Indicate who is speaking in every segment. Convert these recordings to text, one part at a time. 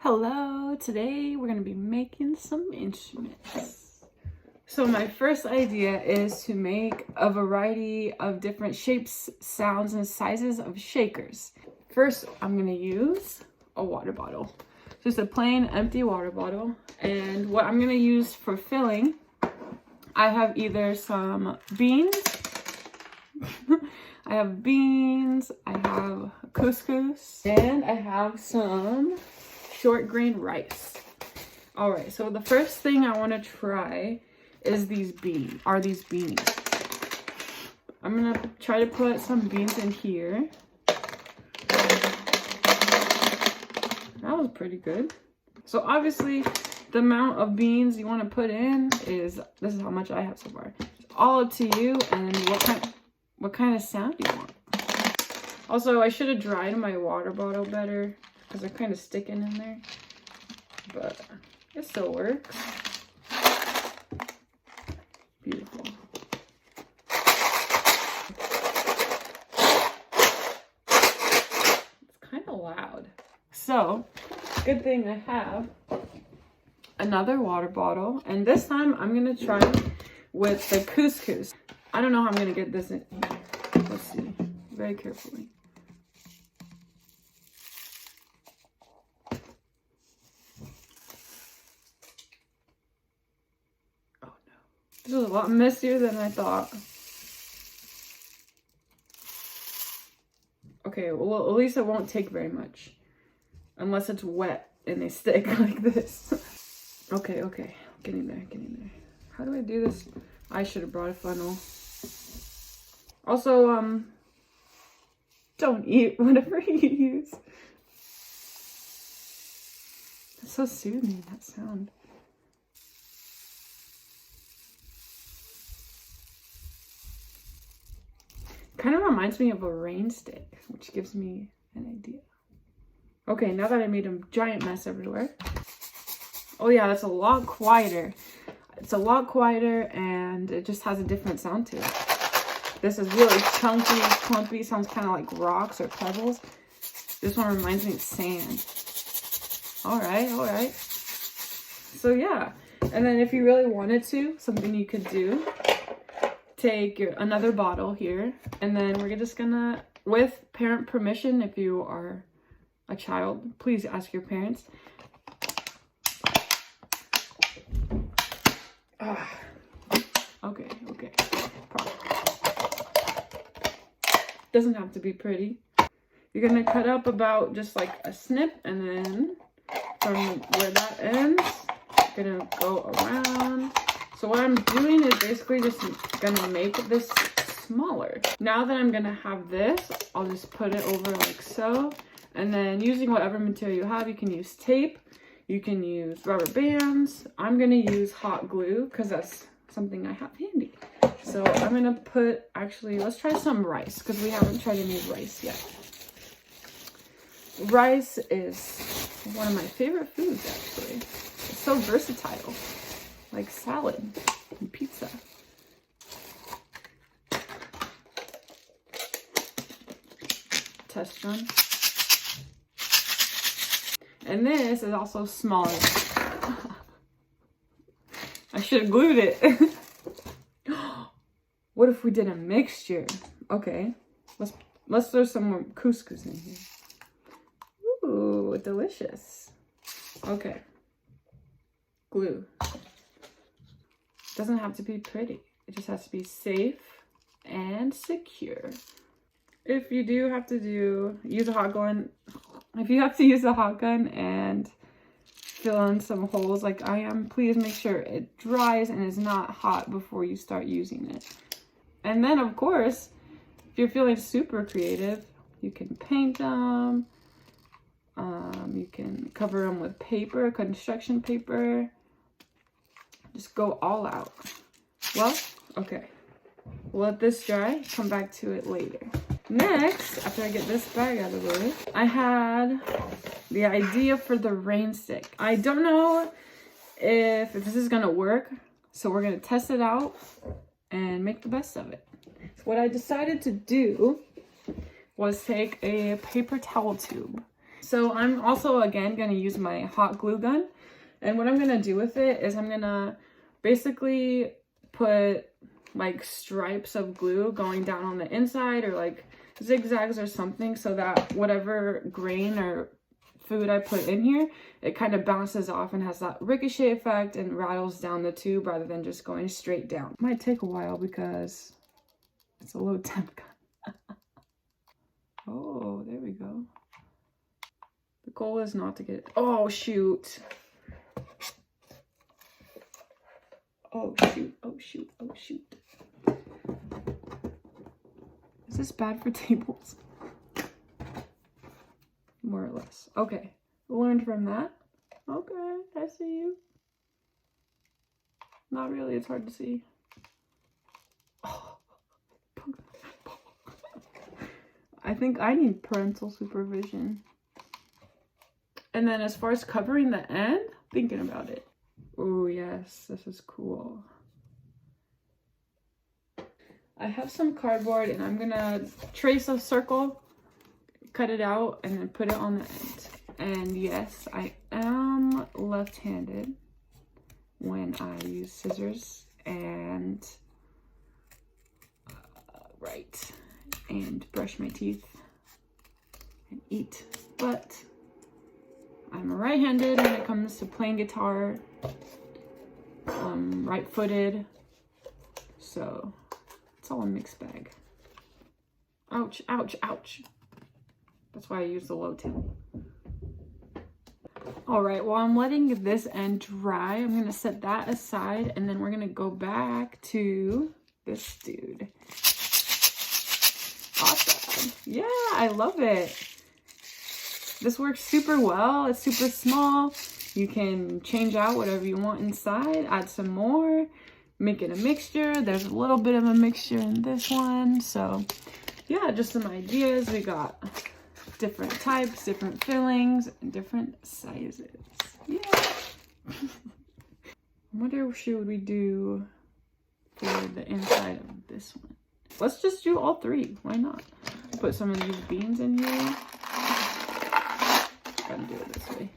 Speaker 1: Hello, today we're going to be making some instruments. So my first idea is to make a variety of different shapes, sounds, and sizes of shakers. First, I'm going to use a water bottle. Just a plain empty water bottle. And what I'm going to use for filling, I have either some beans, I have couscous, and I have some short grain rice. All right, so the first thing I want to try is these beans. I'm gonna try to put some beans in here. That was pretty good. So obviously the amount of beans you want to put in is, this is how much I have so far. It's all up to you and what kind of sound you want. Also, I should have dried my water bottle better because they're kind of sticking in there, but it still works. Beautiful. It's kind of loud. So, good thing I have another water bottle, and this time I'm gonna try with the couscous. I don't know how I'm gonna get this in. Let's see, very carefully. This was a lot messier than I thought. Okay, well, at least it won't take very much. Unless it's wet and they stick like this. Okay. Getting there. How do I do this? I should have brought a funnel. Also, don't eat whatever you use. It's so soothing, that sound. Kind of reminds me of a rain stick, which gives me an idea. Okay, now that I made a giant mess everywhere. Oh yeah, that's a lot quieter. It's a lot quieter and it just has a different sound to it. This is really chunky, clumpy, sounds kind of like rocks or pebbles. This one reminds me of sand. All right. So yeah, and then if you really wanted to, something you could do, take another bottle here, and then we're just gonna, with parent permission, if you are a child, please ask your parents. Okay. Doesn't have to be pretty. You're gonna cut up about just like a snip, and then from where that ends, you're gonna go around. So what I'm doing is basically just gonna make this smaller. Now that I'm gonna have this, I'll just put it over like so. And then using whatever material you have, you can use tape, you can use rubber bands. I'm gonna use hot glue because that's something I have handy. So I'm gonna put, actually, let's try some rice because we haven't tried any rice yet. Rice is one of my favorite foods, actually. It's so versatile. Like salad and pizza. Test run. And this is also smaller. I should have glued it. What if we did a mixture? Okay, let's throw some more couscous in here. Ooh, delicious. Okay, glue. Doesn't have to be pretty. It just has to be safe and secure. If you do have to use a hot gun, if you have to use a hot gun and fill in some holes like I am, please make sure it dries and is not hot before you start using it. And then of course, if you're feeling super creative, you can paint them. You can cover them with paper, construction paper. Just go all out. Well, okay. We'll let this dry, come back to it later. Next, after I get this bag out of the way, I had the idea for the rain stick. I don't know if this is gonna work, so we're gonna test it out and make the best of it. So what I decided to do was take a paper towel tube So I'm also, again, going to use my hot glue gun. And what I'm going to do with it is I'm going to basically put like stripes of glue going down on the inside, or like zigzags or something, so that whatever grain or food I put in here, it kind of bounces off and has that ricochet effect and rattles down the tube rather than just going straight down. Might take a while because it's a low temp gun. Oh, there we go. The goal is not to get it. Oh, shoot. Oh, shoot. Oh, shoot. Oh, shoot. Is this bad for tables? More or less. Okay. Learned from that. Okay, I see you. Not really, it's hard to see. Oh. I think I need parental supervision. And then as far as covering the end, thinking about it. Oh yes, this is cool. I have some cardboard and I'm gonna trace a circle, cut it out, and then put it on the end. And yes, I am left-handed when I use scissors and and brush my teeth and eat. But I'm right-handed when it comes to playing guitar. Right-footed, so it's all a mixed bag. Ouch, ouch, ouch. That's why I use the low tip. All right, well, I'm letting this end dry. I'm gonna set that aside, and then we're gonna go back to this dude. Awesome. Yeah, I love it. This works super well. It's super small. You can change out whatever you want inside, add some more, make it a mixture. There's a little bit of a mixture in this one. So yeah, just some ideas. We got different types, different fillings, and different sizes. Yeah. What should we do for the inside of this one? Let's just do all three. Why not? Put some of these beans in here. Gotta do it this way.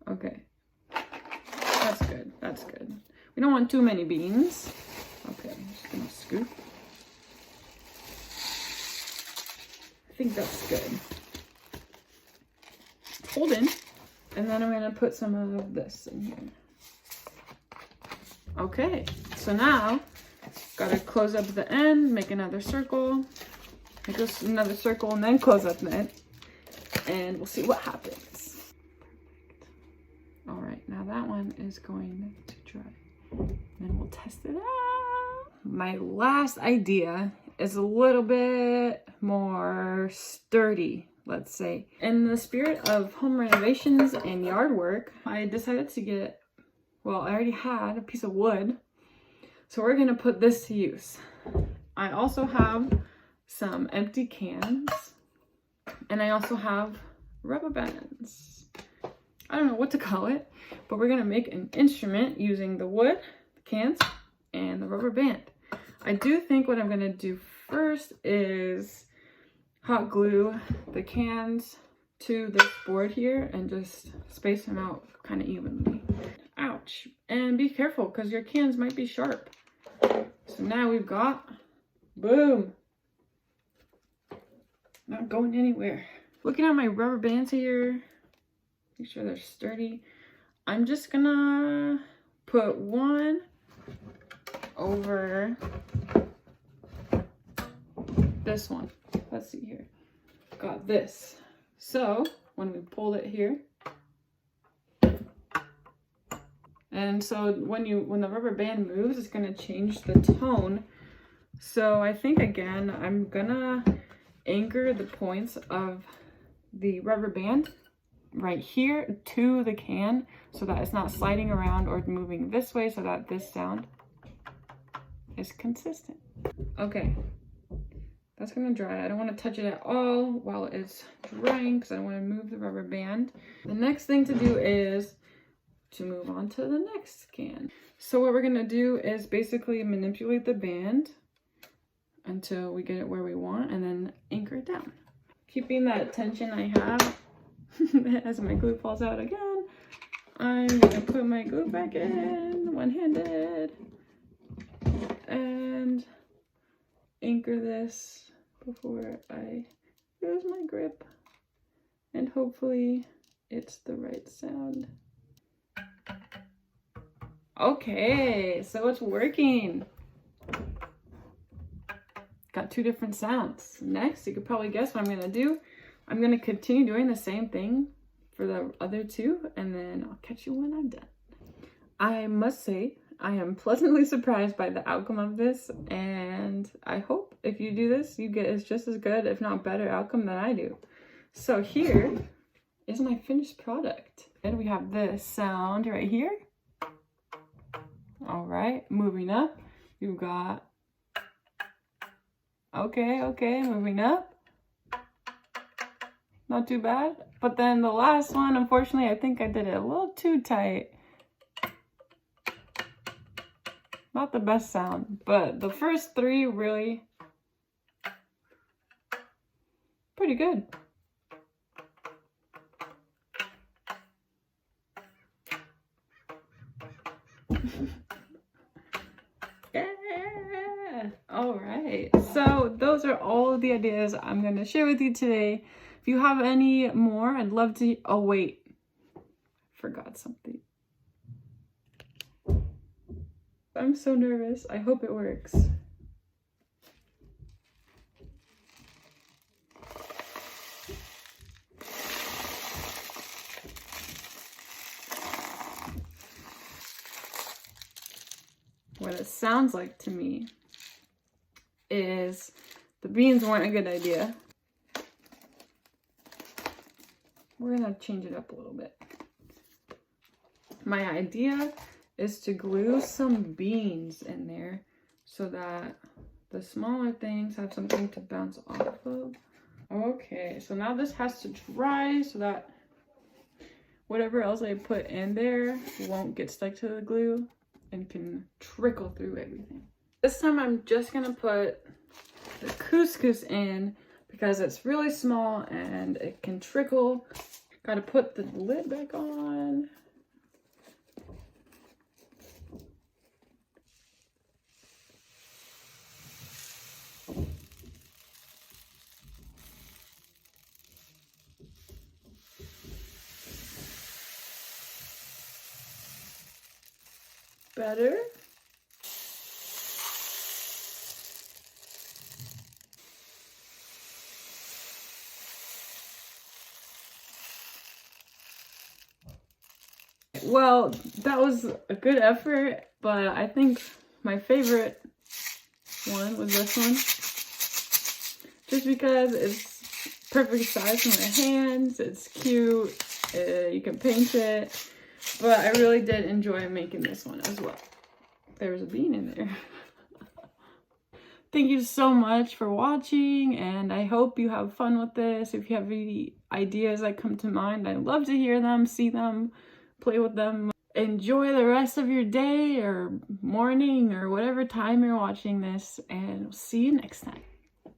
Speaker 1: Okay. That's good. That's good. We don't want too many beans. Okay, I'm just gonna scoop. I think that's good. Hold in. And then I'm gonna put some of this in here. Okay, so now gotta close up the end, make another circle, make another circle, and then close up the end, and we'll see what happens. Perfect. All right, now that one is going to dry, and we'll test it out. My last idea is a little bit more sturdy, let's say. In the spirit of home renovations and yard work, I decided to get, well, I already had a piece of wood, so we're gonna put this to use. I also have some empty cans, and I also have rubber bands. I don't know what to call it, but we're gonna make an instrument using the wood, the cans, and the rubber band. I do think what I'm gonna do first is hot glue the cans to this board here and just space them out kind of evenly. Ouch. And be careful because your cans might be sharp. So now we've got, boom. Not going anywhere. Looking at my rubber bands here, make sure they're sturdy. I'm just gonna put one over this one. Let's see here. Got this. So when we pull it here, and so when the rubber band moves, it's gonna change the tone. So I think again, I'm gonna anchor the points of the rubber band right here to the can so that it's not sliding around or moving this way, so that this sound is consistent. Okay. That's gonna dry. I don't want to touch it at all while it's drying because I don't want to move the rubber band. The next thing to do is to move on to the next can. So what we're gonna do is basically manipulate the band until we get it where we want, and then anchor it down. Keeping that tension I have as my glue falls out again, I'm gonna put my glue back in one-handed and anchor this before I lose my grip, and hopefully it's the right sound. Okay, so it's working. Got 2 different sounds. Next, you could probably guess what I'm gonna do. I'm gonna continue doing the same thing for the other 2, and then I'll catch you when I'm done. I must say, I am pleasantly surprised by the outcome of this, and I hope if you do this, you get just as good, if not better outcome than I do. So here is my finished product. And we have this sound right here. All right, moving up, you've got, okay, moving up. Not too bad. But then the last one, unfortunately, I think I did it a little too tight. Not the best sound, but the first 3 really pretty good. Yeah! All right, so those are all of the ideas I'm going to share with you today. If you have any more, I'd love to. Oh, wait, forgot something. I'm so nervous. I hope it works. What it sounds like to me is the beans weren't a good idea. We're gonna change it up a little bit. My idea is to glue some beans in there so that the smaller things have something to bounce off of. Okay, so now this has to dry so that whatever else I put in there won't get stuck to the glue and can trickle through everything. This time I'm just gonna put the couscous in because it's really small and it can trickle. Gotta put the lid back on. Better. Well, that was a good effort, but I think my favorite one was this one. Just because it's perfect size for my hands, it's cute, you can paint it, but I really did enjoy making this one as well. There was a bean in there. Thank you so much for watching, and I hope you have fun with this. If you have any ideas that come to mind, I'd love to hear them, see them, play with them. Enjoy the rest of your day or morning or whatever time you're watching this, and see you next time.